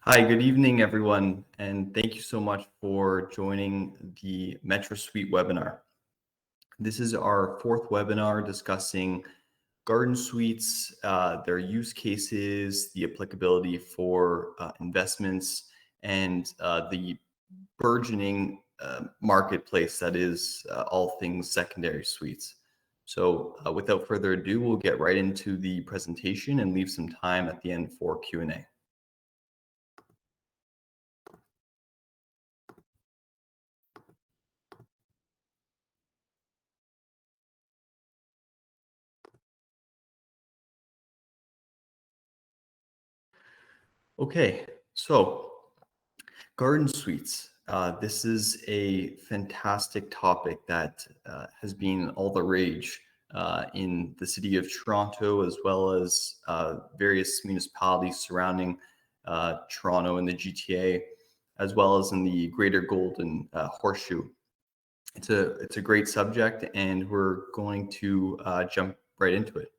Hi, good evening, everyone, and thank you so much for joining the Metrosuite webinar. This is our fourth webinar discussing garden suites, their use cases, the applicability for investments, and the burgeoning marketplace that is all things secondary suites. So without further ado, we'll get right into the presentation and leave some time at the end for Q&A. Okay, so garden suites. This is a fantastic topic that has been all the rage in the city of Toronto, as well as various municipalities surrounding Toronto and the GTA, as well as in the Greater Golden Horseshoe. It's a great subject, and we're going to jump right into it.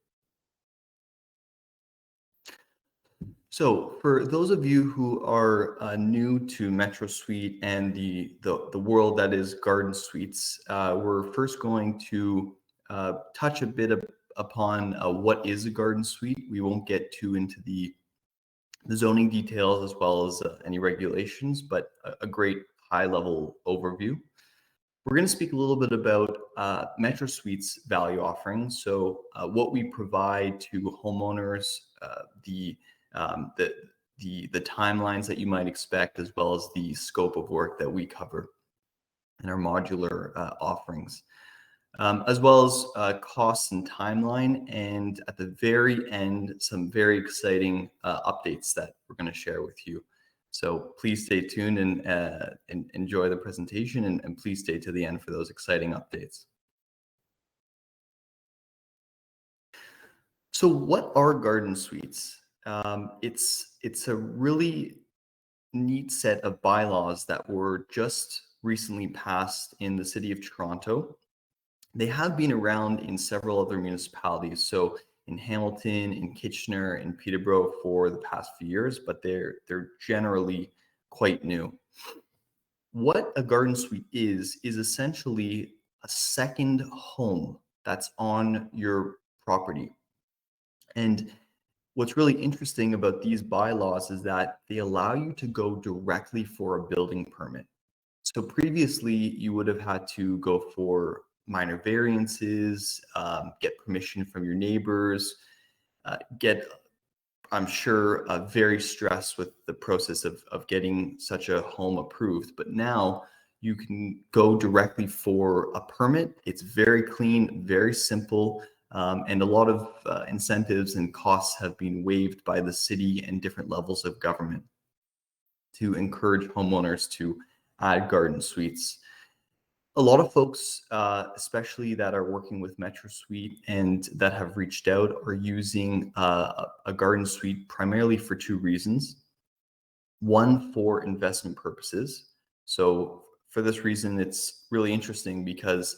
So for those of you who are new to Metrosuite and the world that is garden suites, we're first going to touch a bit upon what is a garden suite. We won't get too into the zoning details as well as any regulations, but a great high-level overview. We're going to speak a little bit about Metrosuite's value offering. So what we provide to homeowners, the timelines that you might expect, as well as the scope of work that we cover in our modular offerings, as well as costs and timeline. And at the very end, some very exciting updates that we're going to share with you. So please stay tuned and enjoy the presentation, and please stay to the end for those exciting updates. So what are garden suites? It's a really neat set of bylaws that were just recently passed in the city of Toronto. They have been around in several other municipalities. So in Hamilton, in Kitchener, in Peterborough for the past few years, but they're generally quite new. What a garden suite is essentially a second home that's on your property. And what's really interesting about these bylaws is that they allow you to go directly for a building permit. So previously, you would have had to go for minor variances, get permission from your neighbors, I'm sure, very stressed with the process of getting such a home approved. But now you can go directly for a permit. It's very clean, very simple, and a lot of incentives and costs have been waived by the city and different levels of government to encourage homeowners to add garden suites. A lot of folks, especially that are working with Metrosuite and that have reached out, are using a garden suite primarily for two reasons. One, for investment purposes. So for this reason, it's really interesting because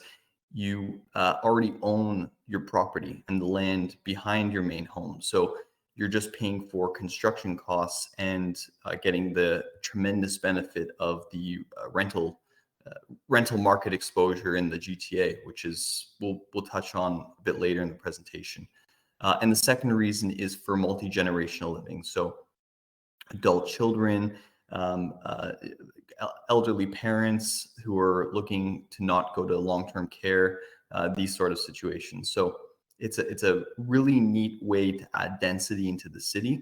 you already own your property and the land behind your main home. So you're just paying for construction costs and getting the tremendous benefit of the rental market exposure in the GTA, which is we'll touch on a bit later in the presentation. And the second reason is for multi-generational living. So adult children, elderly parents who are looking to not go to long-term care, these sort of situations. So it's a really neat way to add density into the city,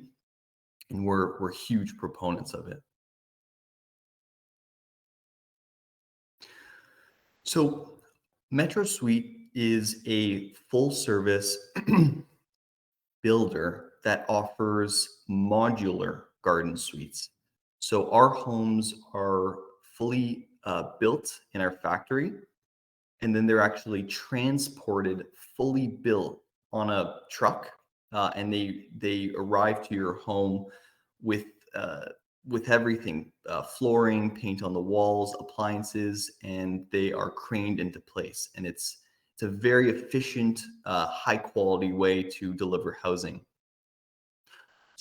and we're huge proponents of it. So Metrosuite is a full-service builder that offers modular garden suites. So our homes are fully built in our factory, and then they're actually transported fully built on a truck, and they arrive to your home with everything, flooring, paint on the walls, appliances, and they are craned into place. And it's a very efficient, high quality way to deliver housing.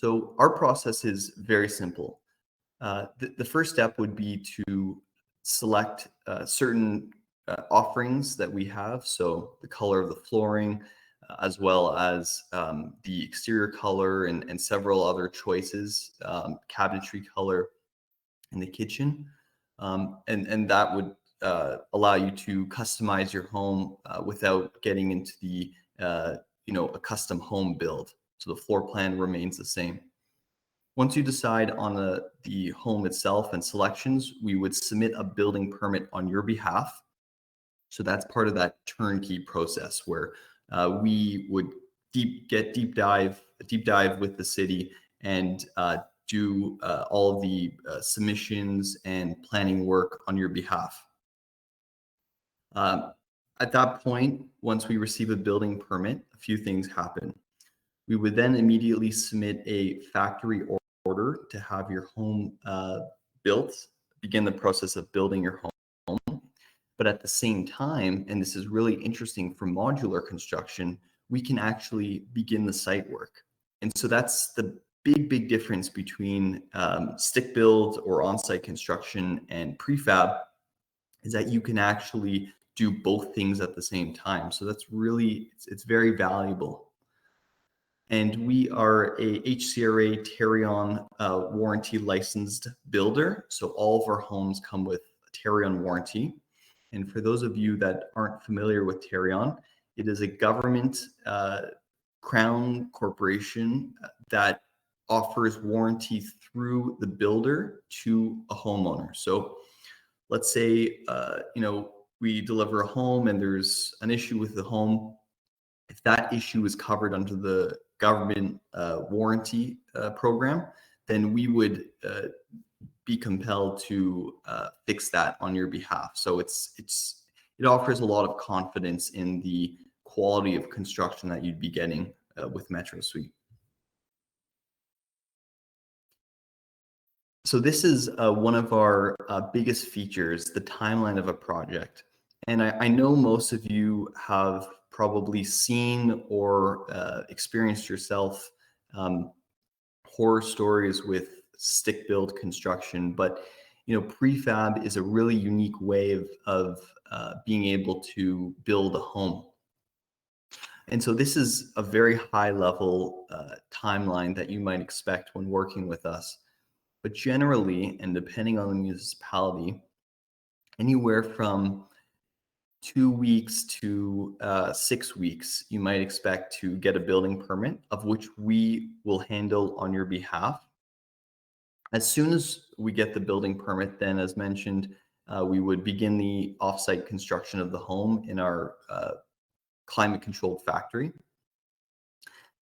So our process is very simple. The first step would be to select certain offerings that we have. So the color of the flooring, as well as the exterior color and several other choices, cabinetry color in the kitchen. And that would allow you to customize your home without getting into the, a custom home build. So the floor plan remains the same. Once you decide on the home itself and selections, we would submit a building permit on your behalf. So that's part of that turnkey process where we would deep dive with the city and do all the submissions and planning work on your behalf. At that point, once we receive a building permit, a few things happen. We would then immediately submit a factory order to have your home built, begin the process of building your home. But at the same time, and this is really interesting for modular construction, we can actually begin the site work. And so that's the big difference between stick build or on-site construction and prefab, is that you can actually do both things at the same time. So that's really, it's very valuable. And we are a HCRA Tarion warranty licensed builder. So all of our homes come with a Tarion warranty. And for those of you that aren't familiar with Tarion, it is a government crown corporation that offers warranty through the builder to a homeowner. So let's say, we deliver a home and there's an issue with the home. If that issue is covered under the government warranty program, then we would be compelled to fix that on your behalf. So it offers a lot of confidence in the quality of construction that you'd be getting with Metrosuite. So this is one of our biggest features, the timeline of a project. And I know most of you have probably seen or experienced yourself horror stories with stick build construction, but prefab is a really unique way of being able to build a home. And so this is a very high level timeline that you might expect when working with us. But generally, and depending on the municipality, anywhere from 2 weeks to 6 weeks, you might expect to get a building permit, of which we will handle on your behalf. As soon as we get the building permit, then as mentioned, we would begin the offsite construction of the home in our climate controlled factory.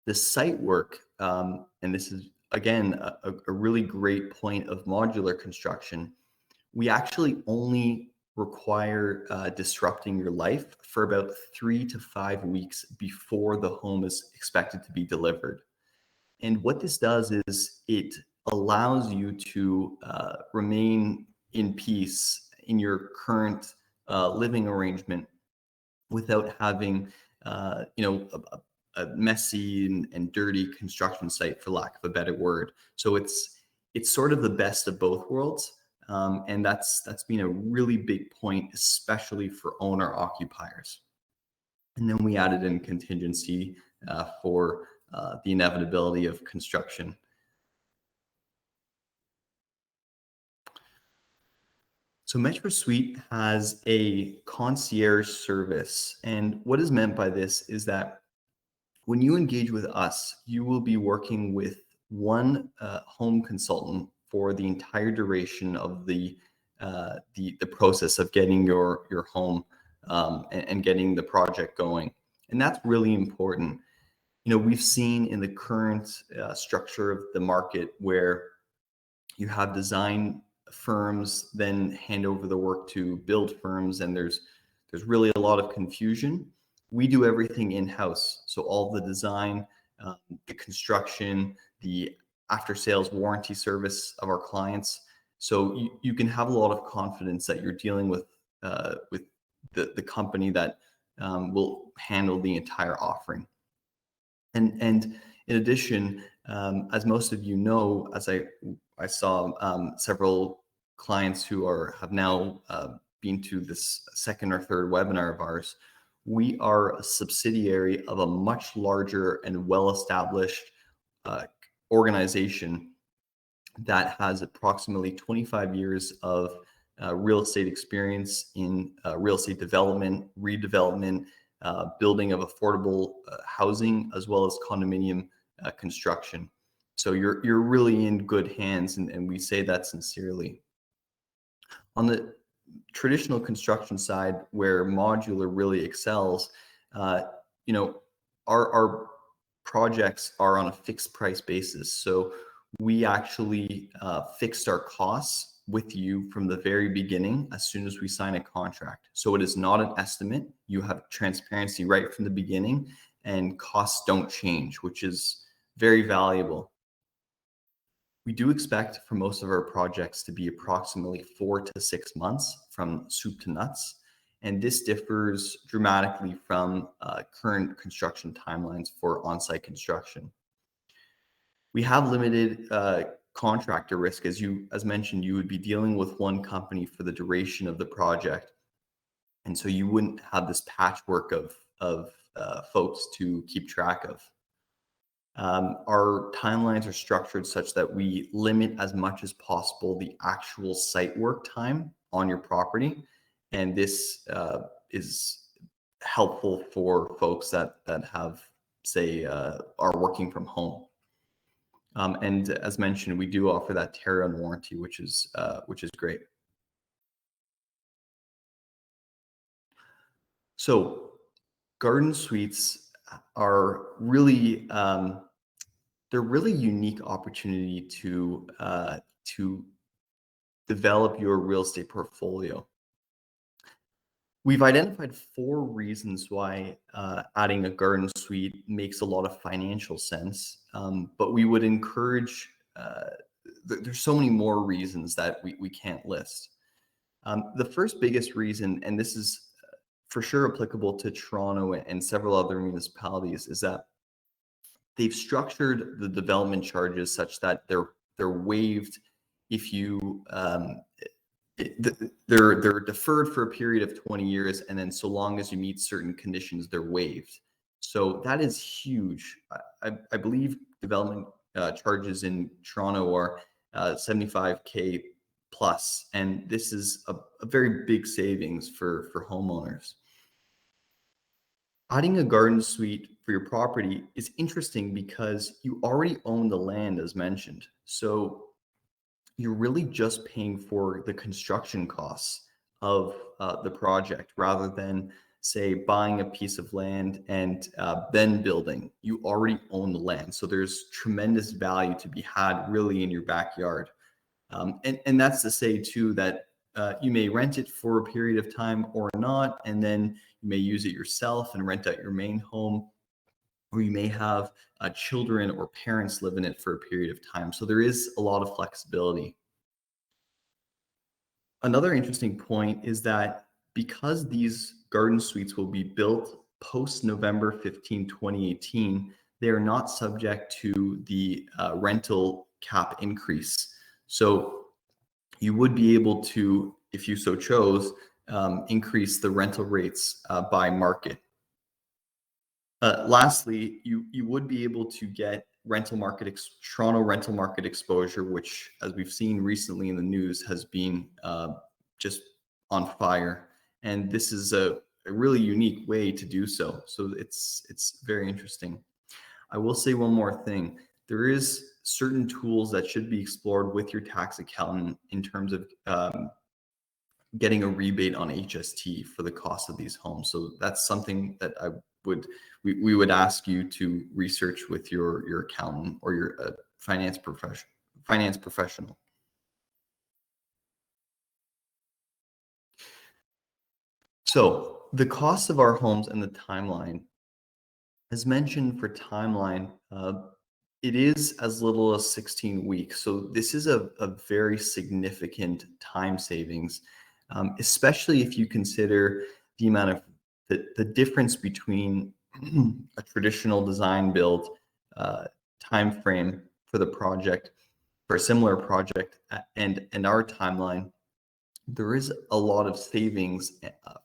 The site work, and this is again a really great point of modular construction, we actually only require disrupting your life for about 3 to 5 weeks before the home is expected to be delivered. And what this does is it allows you to remain in peace in your current living arrangement without having a messy and dirty construction site, for lack of a better word. So it's sort of the best of both worlds. And that's been a really big point, especially for owner occupiers. And then we added in contingency for the inevitability of construction. So Metrosuite has a concierge service. And what is meant by this is that when you engage with us, you will be working with one home consultant for the entire duration of the process of getting your home and getting the project going. And that's really important. We've seen in the current structure of the market where you have design firms then hand over the work to build firms, and there's really a lot of confusion. We do everything in-house. So all the design, the construction, the after-sales warranty service of our clients. So you can have a lot of confidence that you're dealing with the company that will handle the entire offering. And in addition, As most of you know, as I saw several clients who have now been to this second or third webinar of ours, we are a subsidiary of a much larger and well-established organization that has approximately 25 years of real estate experience in real estate development, redevelopment, building of affordable housing, as well as condominium construction. So you're really in good hands, and we say that sincerely. On the traditional construction side, where modular really excels, you know, our projects are on a fixed price basis. So we actually fixed our costs with you from the very beginning as soon as we sign a contract. So it is not an estimate. You have transparency right from the beginning, and costs don't change, which is very valuable. We do expect for most of our projects to be approximately 4 to 6 months from soup to nuts. And this differs dramatically from current construction timelines for on-site construction. We have limited contractor risk. As mentioned, you would be dealing with one company for the duration of the project. And so you wouldn't have this patchwork of folks to keep track of. Our timelines are structured such that we limit as much as possible the actual site work time on your property. And this is helpful for folks that have, say, are working from home. And as mentioned, we do offer that tear-on warranty, which is great. So garden suites are really they're really unique opportunity to develop your real estate portfolio. We've identified 4 reasons why adding a garden suite makes a lot of financial sense, but we would encourage, there's so many more reasons that we can't list. The first biggest reason, and this is for sure applicable to Toronto and several other municipalities, is that they've structured the development charges such that they're waived if you they're deferred for a period of 20 years, and then so long as you meet certain conditions, they're waived. So that is huge. I believe development charges in Toronto are 75K plus, and this is a very big savings for homeowners. Adding a garden suite for your property is interesting because you already own the land, as mentioned. So you're really just paying for the construction costs of the project rather than, say, buying a piece of land and then building. You already own the land. So there's tremendous value to be had really in your backyard. And that's to say, too, that you may rent it for a period of time or not, and then you may use it yourself and rent out your main home, or you may have children or parents live in it for a period of time. So there is a lot of flexibility. Another interesting point is that because these garden suites will be built post November 15, 2018, they are not subject to the rental cap increase. So you would be able to, if you so chose, increase the rental rates by market. Lastly, you would be able to get Toronto rental market exposure, which, as we've seen recently in the news, has been just on fire. And this is a really unique way to do so. So it's very interesting. I will say one more thing. There is certain tools that should be explored with your tax accountant in terms of getting a rebate on HST for the cost of these homes. So that's something that we would ask you to research with your accountant or your finance professional. So the cost of our homes and the timeline, as mentioned for timeline, it is as little as 16 weeks. So this is a very significant time savings, especially if you consider the amount of the difference between a traditional design build time frame for the project, for a similar project, and our timeline, there is a lot of savings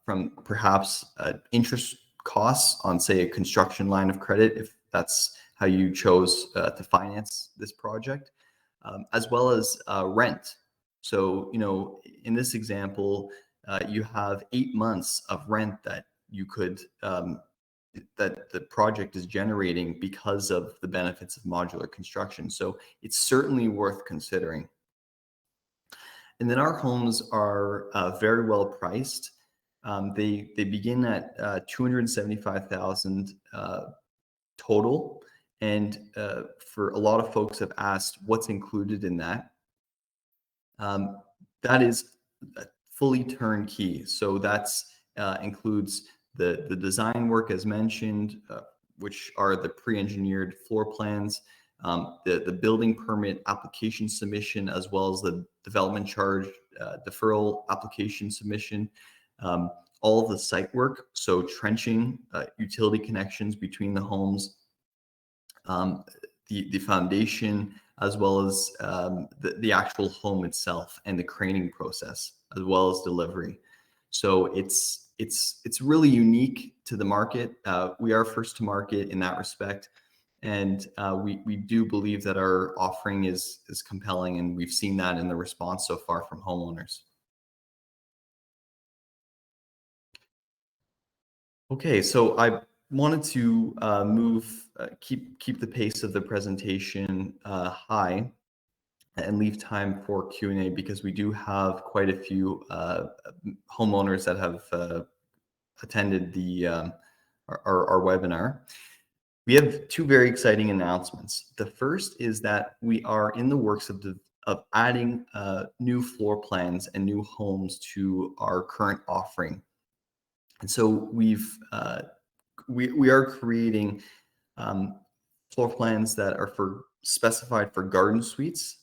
from perhaps interest costs on, say, a construction line of credit, if that's how you chose to finance this project, as well as rent. So, in this example, you have 8 months of rent that you could that the project is generating because of the benefits of modular construction. So it's certainly worth considering. And then our homes are very well priced. They begin at 275,000 total, and for a lot of folks have asked what's included in that. That is fully turnkey. So that's includes the design work as mentioned, which are the pre-engineered floor plans, the building permit application submission, as well as the development charge deferral application submission, all of the site work, so trenching, utility connections between the homes, the foundation, as well as the actual home itself and the craning process, as well as delivery. So it's really unique to the market. We are first to market in that respect, and we do believe that our offering is compelling, and we've seen that in the response so far from homeowners. Okay, so I wanted to keep the pace of the presentation high and leave time for Q&A, because we do have quite a few homeowners that have attended our webinar. We have two very exciting announcements. The first is that we are in the works of adding new floor plans and new homes to our current offering. And so we are creating floor plans that are specified for garden suites.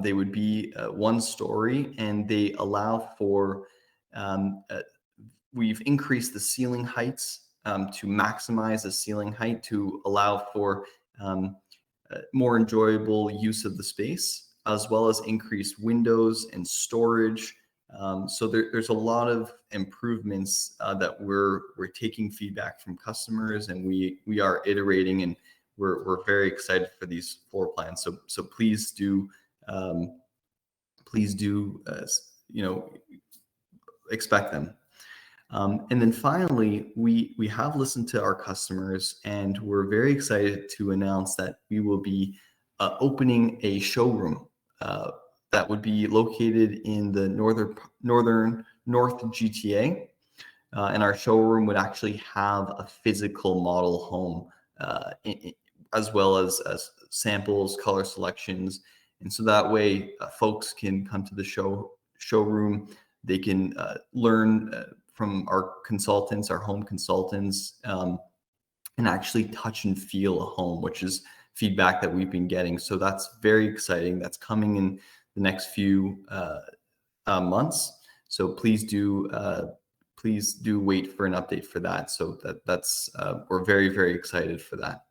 They would be 1 story, and they allow for we've increased the ceiling heights to maximize the ceiling height to allow for more enjoyable use of the space, as well as increased windows and storage. So there's a lot of improvements that we're taking feedback from customers, and we are iterating, and we're very excited for these floor plans. So please do expect them. And then finally, we have listened to our customers, and we're very excited to announce that we will be opening a showroom that would be located in the North GTA. And our showroom would actually have a physical model home, as well as samples, color selections. And so that way folks can come to the showroom. They can learn from our consultants, our home consultants, and actually touch and feel a home, which is feedback that we've been getting. So that's very exciting. That's coming in the next few months. So please do wait for an update for that. So that's we're very, very excited for that.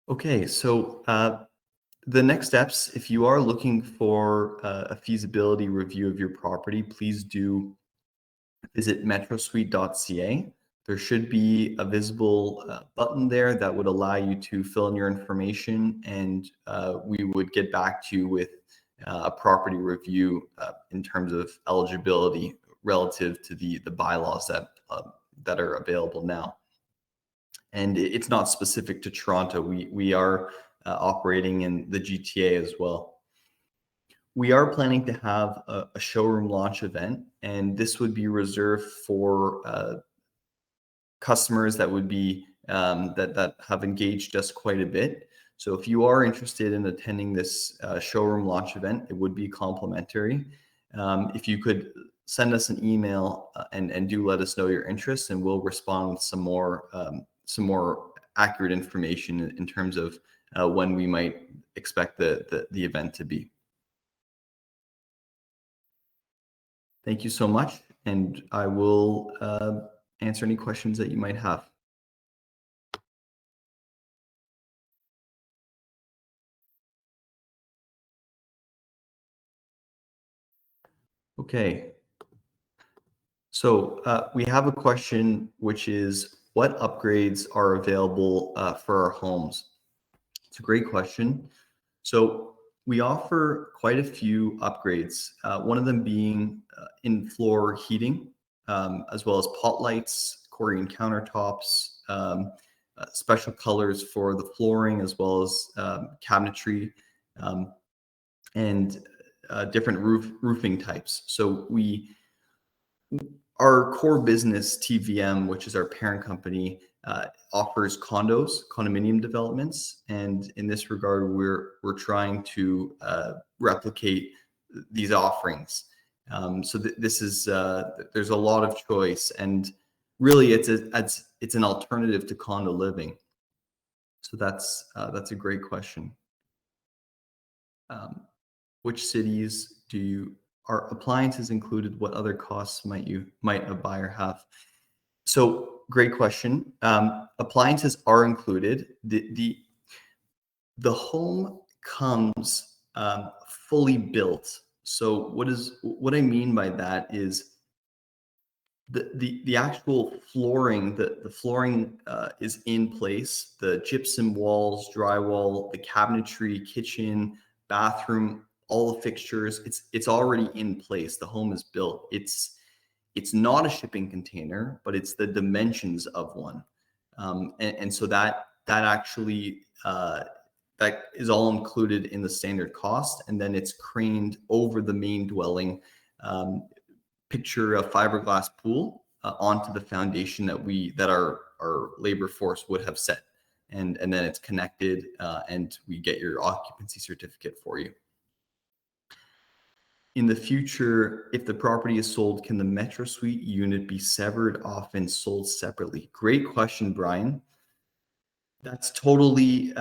Okay, so the next steps, if you are looking for a feasibility review of your property, please do visit metrosuite.ca. There should be a visible button there that would allow you to fill in your information, and we would get back to you with a property review in terms of eligibility relative to the bylaws that are available now. And it's not specific to Toronto. We are operating in the GTA as well. We are planning to have a showroom launch event, and this would be reserved for customers that would be that have engaged us quite a bit. So if you are interested in attending this showroom launch event, it would be complimentary. If you could send us an email and do let us know your interest, and we'll respond with some more accurate information in terms of when we might expect the event to be. Thank you so much, and I will answer any questions that you might have. Okay. So we have a question, which is what upgrades are available for our homes? It's a great question. So we offer quite a few upgrades. One of them being in-floor heating, as well as pot lights, Corian countertops, special colors for the flooring, as well as cabinetry, um, and different roofing types. So our core business, TVM, which is our parent company, offers condominium developments, and in this regard, we're trying to replicate these offerings. So this is there's a lot of choice, and really, it's an alternative to condo living. So that's a great question. Um, which cities do you are appliances included? What other costs might a buyer have? So great question. Appliances are included. The home comes fully built. So what I mean by that is the actual flooring, the flooring is in place. The gypsum walls, drywall, the cabinetry, kitchen, bathroom, all the fixtures, it's already in place. The home is built. It's not a shipping container, but it's the dimensions of one. And so that actually that is all included in the standard cost, and then it's craned over the main dwelling. Picture a fiberglass pool onto the foundation that our labor force would have set, and then it's connected, and we get your occupancy certificate for you. In the future, if the property is sold, can the Metrosuite unit be severed off and sold separately? Great question, Brian. That's totally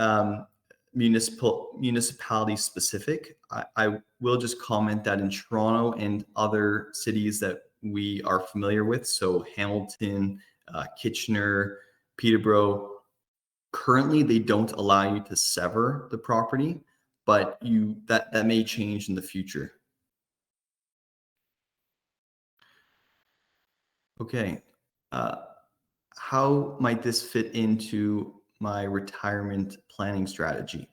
municipality specific. I will just comment that in Toronto and other cities that we are familiar with, so Hamilton, Kitchener, Peterborough, currently they don't allow you to sever the property, but that may change in the future. Okay. How might this fit into my retirement planning strategy?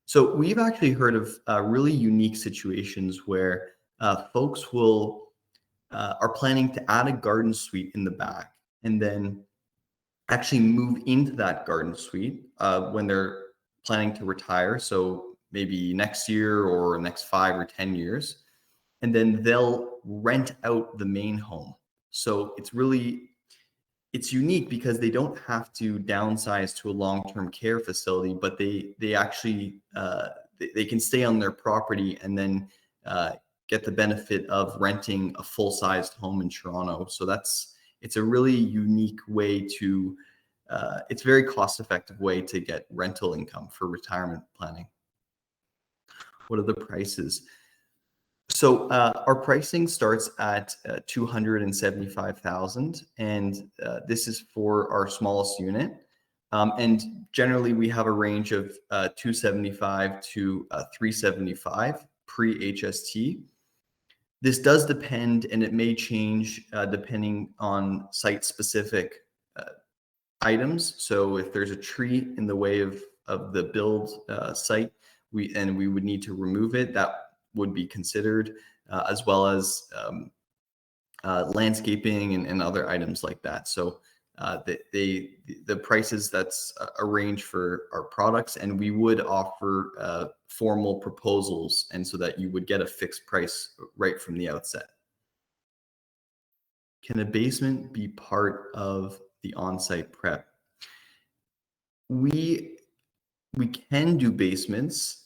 So we've actually heard of really unique situations where folks are planning to add a garden suite in the back, and then actually move into that garden suite when they're planning to retire. So maybe next year or next 5 or 10 years, and then they'll rent out the main home. So it's unique because they don't have to downsize to a long-term care facility, but they actually they can stay on their property and then get the benefit of renting a full-sized home in Toronto. So it's a really unique way to it's a very cost-effective way to get rental income for retirement planning. What are the prices? So our pricing starts at 275,000, and this is for our smallest unit. And generally, we have a range of 275 to 375 pre-HST. This does depend, and it may change depending on site-specific items. So if there's a tree in the way of the build site, we would need to remove it. That would be considered, as well as landscaping and other items like that. So the prices, that's a range for our products, and we would offer formal proposals, and so that you would get a fixed price right from the outset. Can a basement be part of the on-site prep? We can do basements.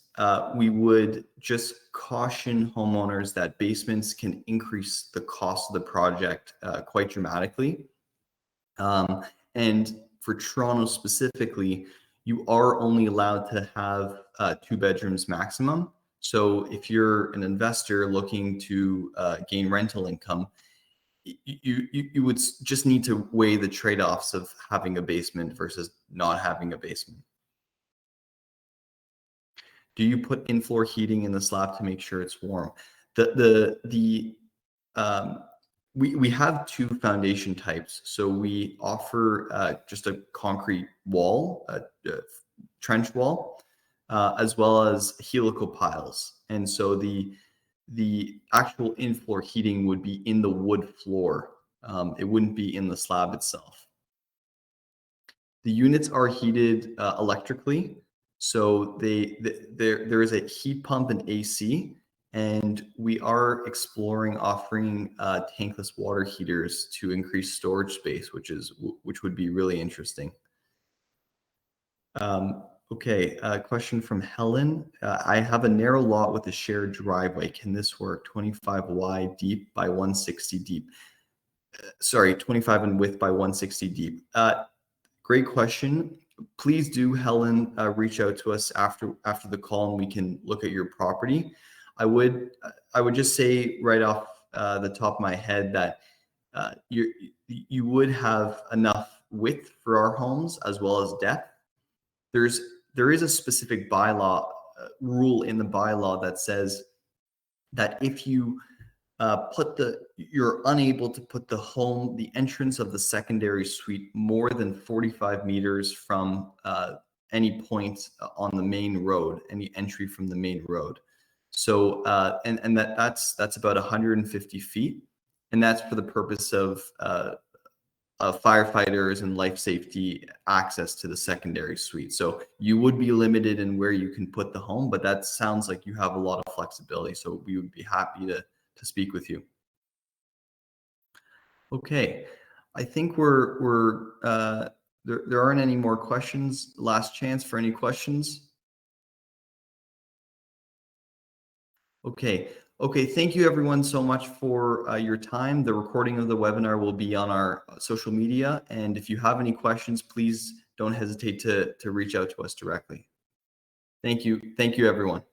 We would just caution homeowners that basements can increase the cost of the project quite dramatically. And for Toronto specifically, you are only allowed to have 2 bedrooms maximum. So if you're an investor looking to gain rental income, you would just need to weigh the trade-offs of having a basement versus not having a basement. Do you put in-floor heating in the slab to make sure it's warm? The um, we have two foundation types. So we offer just a concrete wall, a trench wall, as well as helical piles. And so the actual in-floor heating would be in the wood floor. It wouldn't be in the slab itself. The units are heated electrically, so there is a heat pump and AC, and we are exploring offering tankless water heaters to increase storage space, which would be really interesting. Okay, question from Helen. I have a narrow lot with a shared driveway. Can this work? 25 wide deep by 160 deep. Sorry, 25 in width by 160 deep. Great question. Please do, Helen, reach out to us after the call, and we can look at your property. I would just say right off the top of my head that you would have enough width for our homes as well as depth. There is a specific bylaw rule in the bylaw that says that if you you're unable to put the entrance of the secondary suite more than 45 meters from any point on the main road, any entry from the main road. So, and that's about 150 feet. And that's for the purpose of firefighters and life safety access to the secondary suite. So you would be limited in where you can put the home, but that sounds like you have a lot of flexibility. So we would be happy to speak with you. Okay, I think there aren't any more questions. Last chance for any questions. Okay. Okay. Thank you everyone so much for your time. The recording of the webinar will be on our social media. And if you have any questions, please don't hesitate to reach out to us directly. Thank you. Thank you, everyone.